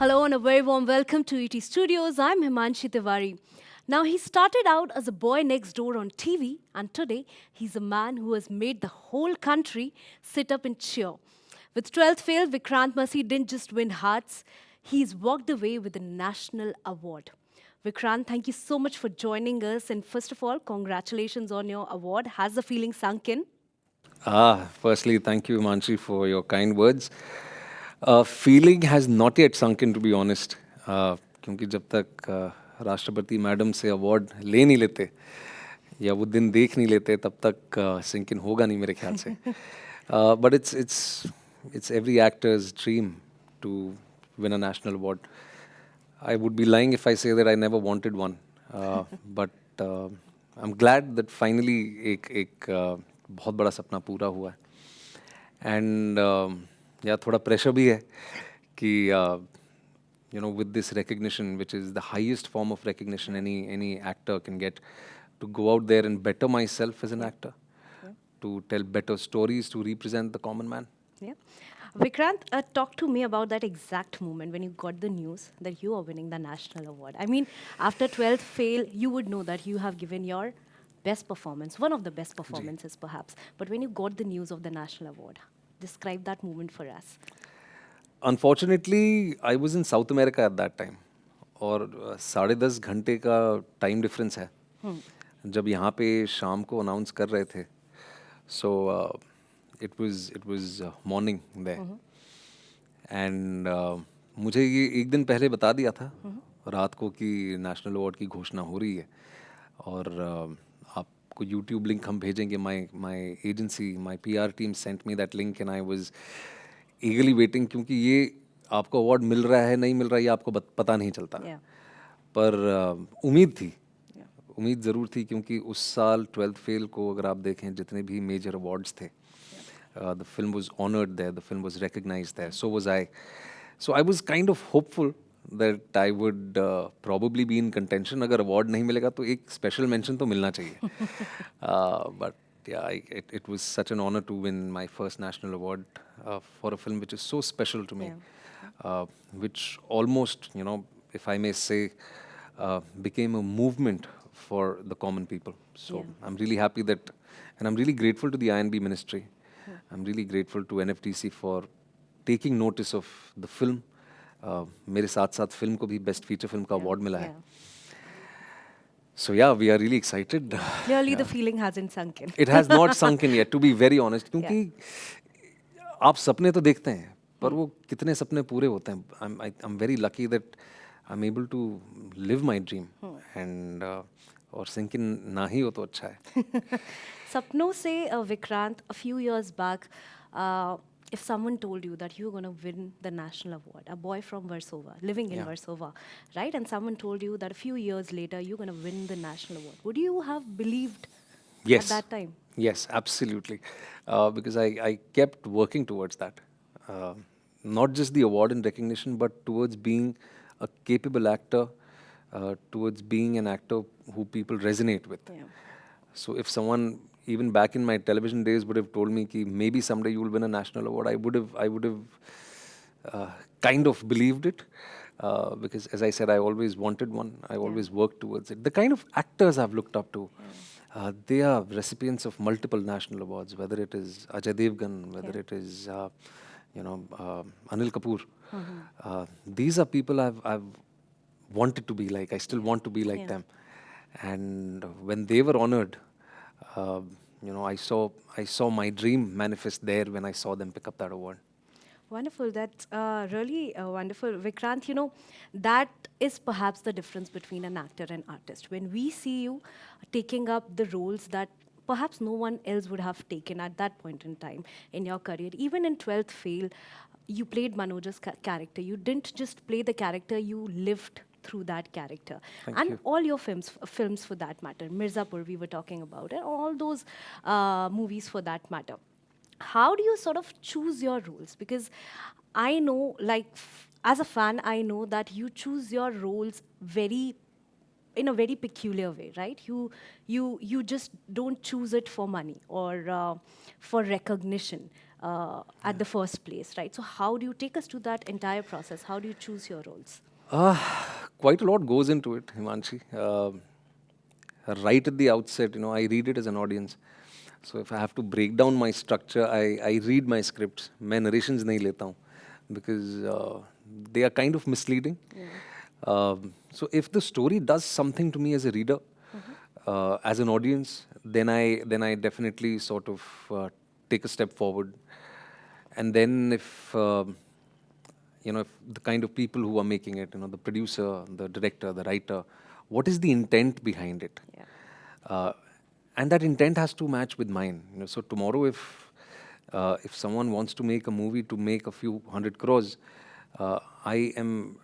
Hello and a very warm welcome to ET Studios. I'm Himanshi Tiwari. Now, he started out as a boy next door on TV, and today he's a man who has made the whole country sit up and cheer. With 12th fail, Vikrant Massey didn't just win hearts, he's walked away with a national award. Vikrant, thank you so much for joining us. And first of all, congratulations on your award. Has the feeling sunk in? Firstly, thank you, Manshi, for your kind words. Feeling has not yet sunk in, to be honest. क्योंकि जब तक राष्ट्रपति madam से award ले नहीं लेते या वो दिन देख नहीं लेते तब तक सिंक इन होगा नहीं मेरे ख्याल से. But it's every actor's dream to win a national award. I would be lying if I say that I never wanted one. But I'm glad that finally एक बहुत बड़ा सपना पूरा हुआ है. एंड या थोड़ा प्रेशर भी है कि with this recognition, which is the highest form of recognition any actor can get, to go out there and better myself as an actor, to tell better stories, to represent the common man. Yeah. Vikrant, talk to me about that exact moment when you got the news that you are winning the national award. I mean, after 12th fail, you would know that you have given your best performance, one of the best performances perhaps. But when you got the news of the national award, describe that moment for us. Unfortunately, I was in South America at that time. और 10:30 घंटे का time difference है जब यहाँ पे शाम को announce कर रहे थे. So it was morning there and मुझे ये एक दिन पहले बता दिया था रात को कि नेशनल अवार्ड की घोषणा हो रही है. और आपको यूट्यूब लिंक हम भेजेंगे. My agency, my PR team sent me that link and I was ईगरली waiting, क्योंकि ये आपको अवार्ड मिल रहा है नहीं मिल रहा है ये आपको पता नहीं चलता. पर उम्मीद थी, उम्मीद ज़रूर थी, क्योंकि उस साल 12th फेल को अगर आप देखें जितने भी मेजर अवार्ड्स थे, the film was honoured there, the film was recognised there, so was I. So I was kind of hopeful that I would probably be in contention. अगर अवार्ड नहीं मिलेगा तो एक स्पेशल मेंशन तो मिलना चाहिए. But yeah, it was such an honor to win my first national award for a film which is so special to me, which almost, if I may say, became a movement for the common people. So I'm really happy that, and I'm really grateful to the INB ministry. I'm really grateful to NFDC for taking notice of the film. मेरे साथ साथ film को भी best feature film का award मिला है. So yeah, we are really excited. Clearly the feeling hasn't sunk in. It has not sunk in yet, to be very honest. क्योंकि आप सपने तो देखते हैं पर वो कितने सपने पूरे होते हैं. I'm very lucky that I'm able to live my dream. And और sink in ना ही हो तो अच्छा है. सपनों से Vikrant, a few years back, if someone told you that you're going to win the national award, a boy from Warsaw, living in Warsaw, right? And someone told you that a few years later you're going to win the national award, would you have believed at that time? Yes, absolutely. Because I kept working towards that. Not just the award and recognition, but towards being a capable actor, towards being an actor who people resonate with. So if someone, even back in my television days, would have told me that maybe someday you will win a national award, I would have kind of believed it. Because as I said, I always wanted one. I always worked towards it. The kind of actors I've looked up to, they are recipients of multiple national awards, whether it is Ajay Devgan, whether it is, Anil Kapoor. These are people I've wanted to be like. I still want to be like them. And when they were honored, I saw my dream manifest there when I saw them pick up that award. Wonderful. That's really wonderful. Vikrant, that is perhaps the difference between an actor and artist. When we see you taking up the roles that perhaps no one else would have taken at that point in time in your career, even in 12th fail, you played Manoj's character. You didn't just play the character, you lived through that character. Thank you. All your films for that matter, Mirzapur we were talking about, and all those movies for that matter. How do you sort of choose your roles? Because I know, like, as a fan, I know that you choose your roles in a very peculiar way, right? You just don't choose it for money or for recognition. at the first place, right? So how do you take us to that entire process? How do you choose your roles? Uh, Quite a lot goes into it, Himanshi. Right at the outset, I read it as an audience. So if I have to break down my structure, I read my scripts. मैं narrations नहीं लेता हूँ because they are kind of misleading. So if the story does something to me as a reader, as an audience, then I definitely sort of take a step forward. And then if the kind of people who are making it, the producer, the director, the writer, what is the intent behind it? Yeah. And that intent has to match with mine. So tomorrow, if someone wants to make a movie to make a few 100 crores, I'm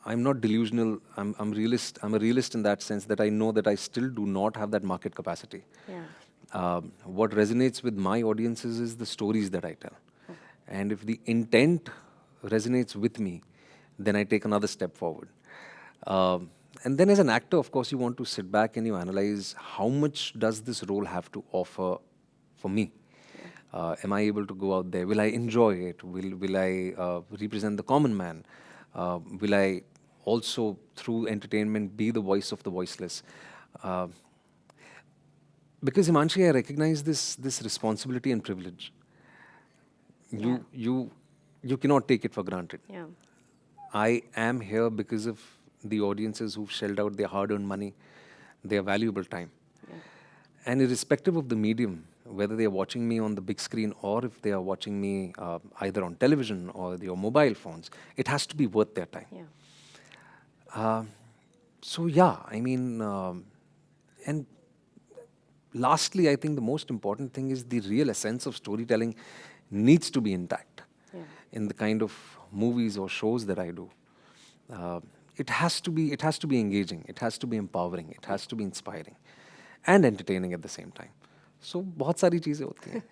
not delusional. I'm realist. I'm a realist in that sense that I know that I still do not have that market capacity. Yeah. What resonates with my audiences is the stories that I tell. And if the intent resonates with me, then I take another step forward. And then as an actor, of course, you want to sit back and you analyze how much does this role have to offer for me? Am I able to go out there? Will I enjoy it? Will I represent the common man? Will I also, through entertainment, be the voice of the voiceless? Because Himanshi, I recognize this responsibility and privilege. You cannot take it for granted. Yeah. I am here because of the audiences who've shelled out their hard-earned money, their valuable time. And irrespective of the medium, whether they are watching me on the big screen or if they are watching me either on television or their mobile phones, it has to be worth their time. Yeah. So yeah, and lastly, I think the most important thing is the real essence of storytelling needs to be intact in the kind of movies or shows that I do. It has to be engaging, it has to be empowering, it has to be inspiring and entertaining at the same time. So बहुत सारी चीजें होती हैं.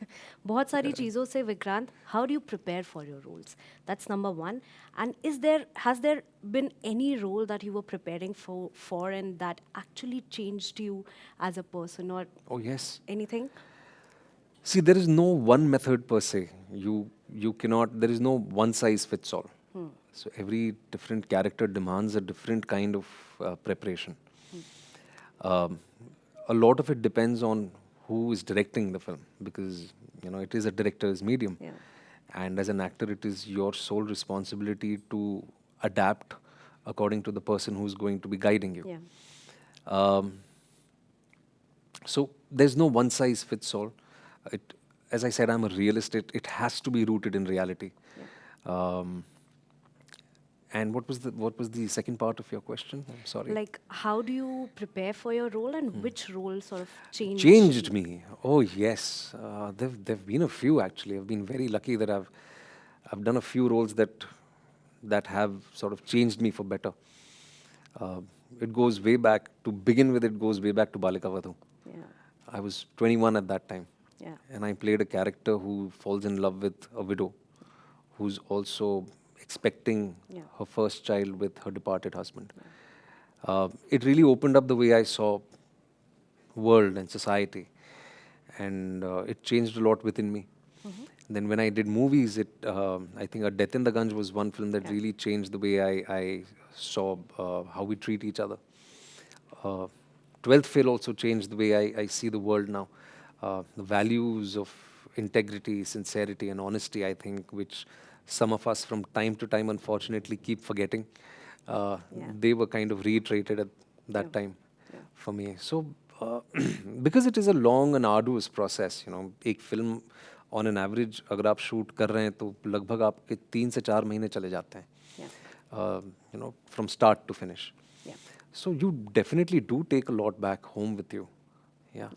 बहुत सारी चीज़ों से Vikrant, how do you prepare for your roles? That's number one. And has there been any role that you were preparing for and that actually changed you as a person or Oh yes. anything? See, there is no one method per se. You cannot. There is no one size fits all. So every different character demands a different kind of preparation. A lot of it depends on who is directing the film because it is a director's medium, Yeah. and as an actor, it is your sole responsibility to adapt according to the person who's going to be guiding you. Yeah. So there's no one size fits all. As I said, I'm a realist. It has to be rooted in reality. And what was the second part of your question? I'm sorry. Like, how do you prepare for your role and which role sort of changed? Changed me. Oh yes, there've been a few actually. I've been very lucky that I've done a few roles that have sort of changed me for better. It goes way back. To begin with, it goes way back to Balika Vadhu. Yeah. I was 21 at that time. Yeah. And I played a character who falls in love with a widow who's also expecting her first child with her departed husband. It really opened up the way I saw world and society, and it changed a lot within me. Then when I did movies, I think A Death in the Ganj was one film that really changed the way I saw how we treat each other. 12th Fail also changed the way I see the world now. The values of integrity, sincerity, and honesty, I think, which some of us from time to time, unfortunately, keep forgetting. They were kind of reiterated at that time for me. So, because it is a long and arduous process, एक film on an average, अगर आप shoot कर रहे हैं तो लगभग आपके 3 से 4 महीने चले जाते हैं. From start to finish. Yeah. So you definitely do take a lot back home with you. Yeah.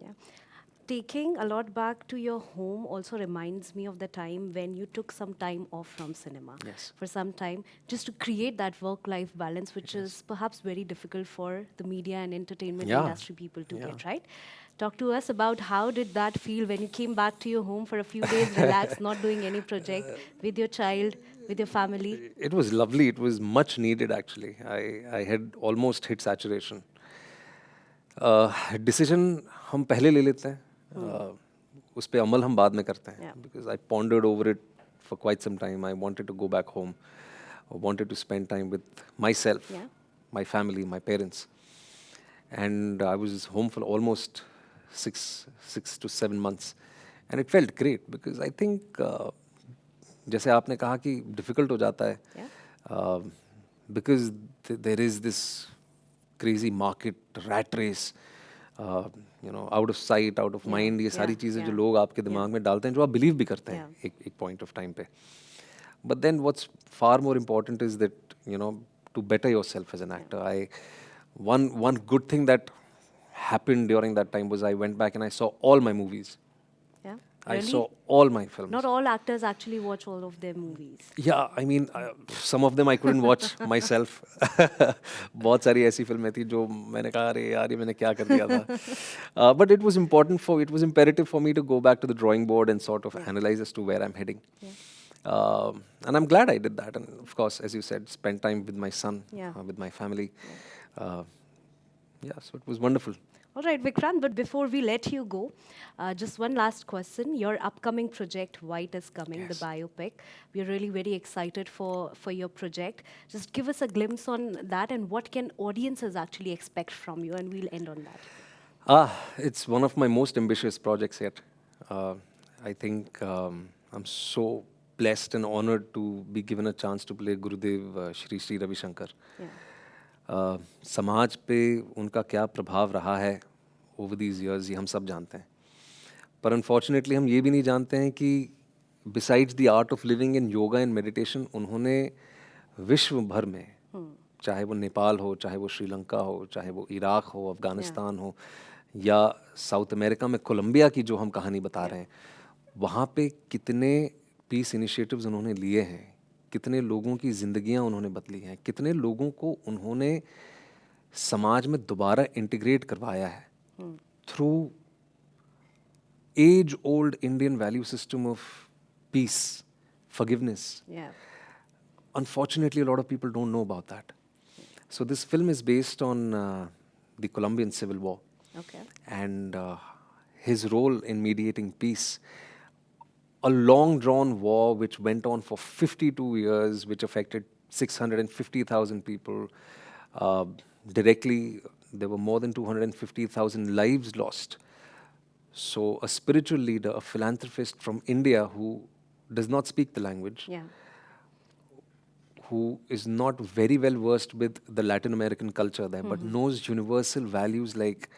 Taking a lot back to your home also reminds me of the time when you took some time off from cinema. Yes. For some time, just to create that work-life balance, which is perhaps very difficult for the media and entertainment industry people to get, right? Talk to us about how did that feel when you came back to your home for a few days, relaxed, not doing any project, with your child, with your family? It was lovely. It was much needed, actually. I had almost hit saturation. Decision हम पहले ले लेते हैं. उस पे अमल हम बाद में करते हैं, Yeah. because I pondered over it for quite some time. I wanted to go back home. I wanted to spend time with myself, Yeah. my family, my parents. And I was home for almost six to 7 months. And it felt great because I think जैसे आपने कहा कि difficult हो जाता है, Yeah. because there is this crazy market rat race, out of sight, out of Yeah, mind, ये सारी yeah, चीज़ें जो yeah, लोग आपके दिमाग में डालते हैं, जो आप बिलीव भी करते हैं Yeah. एक पॉइंट ऑफ टाइम पे. But then what's far more important is that, to better yourself as an actor. One good thing that happened during that time was I went back and I saw all my movies. Yeah. I Really? saw all my films. Not all actors actually watch all of their movies. Yeah, I mean, some of them I couldn't watch myself. बहुत सारी ऐसी फिल्में थी जो मैंने कहा अरे यार ये मैंने क्या कर दिया था. But it was imperative for me to go back to the drawing board and sort of analyze as to where I'm heading. Yeah. And I'm glad I did that. And of course, as you said, spend time with my son, Yeah. with my family. So it was wonderful. All right, Vikrant, but before we let you go, just one last question. Your upcoming project, White, is coming, the biopic. We're really very excited for your project. Just give us a glimpse on that and what can audiences actually expect from you, and we'll end on that. It's one of my most ambitious projects yet. I think I'm so blessed and honored to be given a chance to play Gurudev Shri Shri Ravi Shankar. Yeah. समाज पे उनका क्या प्रभाव रहा है over these years ये हम सब जानते हैं, पर अनफॉर्चुनेटली हम ये भी नहीं जानते हैं कि besides the art of living in yoga and meditation उन्होंने विश्व भर में, चाहे वो नेपाल हो, चाहे वो श्रीलंका हो, चाहे वो इराक हो, अफगानिस्तान हो, या साउथ अमेरिका में कोलंबिया की जो हम कहानी बता रहे हैं, वहाँ पे कितने पीस इनिशिएटिव्स उन्होंने लिए हैं, कितने लोगों की ज़िंदगियाँ उन्होंने बदली हैं, कितने लोगों को उन्होंने समाज में दोबारा इंटीग्रेट करवाया है through age old Indian value system of peace, forgiveness. Yeah. Unfortunately, a lot of people don't know about that. So this film is based on the Colombian Civil War. Okay. And his role in mediating peace. A long-drawn war which went on for 52 years, which affected 650,000 people. Directly, there were more than 250,000 lives lost. So a spiritual leader, a philanthropist from India who does not speak the language, Yeah. who is not very well versed with the Latin American culture there, but knows universal values like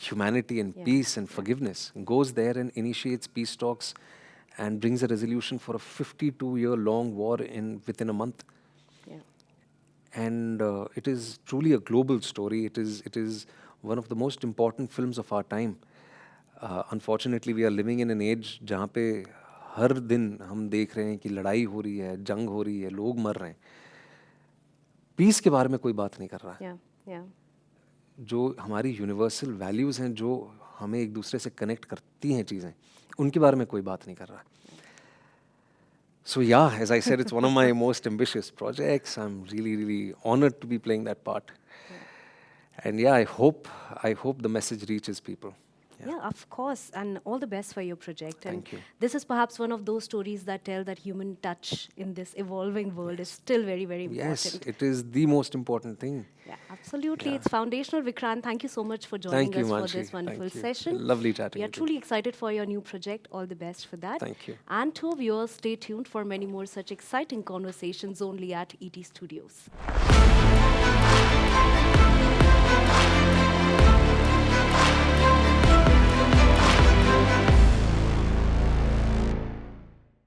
humanity and peace and forgiveness, goes there and initiates peace talks and brings a resolution for a 52-year-long war within a month. Yeah. And it is truly a global story. It is one of the most important films of our time. Unfortunately, we are living in an age जहाँ पे हर दिन हम देख रहे हैं कि लड़ाई हो रही है, जंग हो रही है, लोग मर रहे हैं. पीस के बारे में कोई बात नहीं कर रहा है. Yeah. Yeah. जो हमारी यूनिवर्सल वैल्यूज़ हैं, जो हमें एक दूसरे से कनेक्ट करती हैं चीज़ें, उनके बारे में कोई बात नहीं कर रहा है. So yeah, as I said, it's one of my most ambitious projects. I'm really, really honored to be playing that part. And yeah, I hope the message reaches people. Yeah, of course. And all the best for your project. Thank and you. This is perhaps one of those stories that tell that human touch in this evolving world is still very, very important. Yes, it is the most important thing. Yeah, absolutely. Yeah. It's foundational. Vikrant, thank you so much for joining Thank you, us for Manshi. this wonderful Thank you. session. Lovely chatting We are with you. truly excited for your new project. All the best for that. Thank you. And to our viewers, stay tuned for many more such exciting conversations only at ET Studios.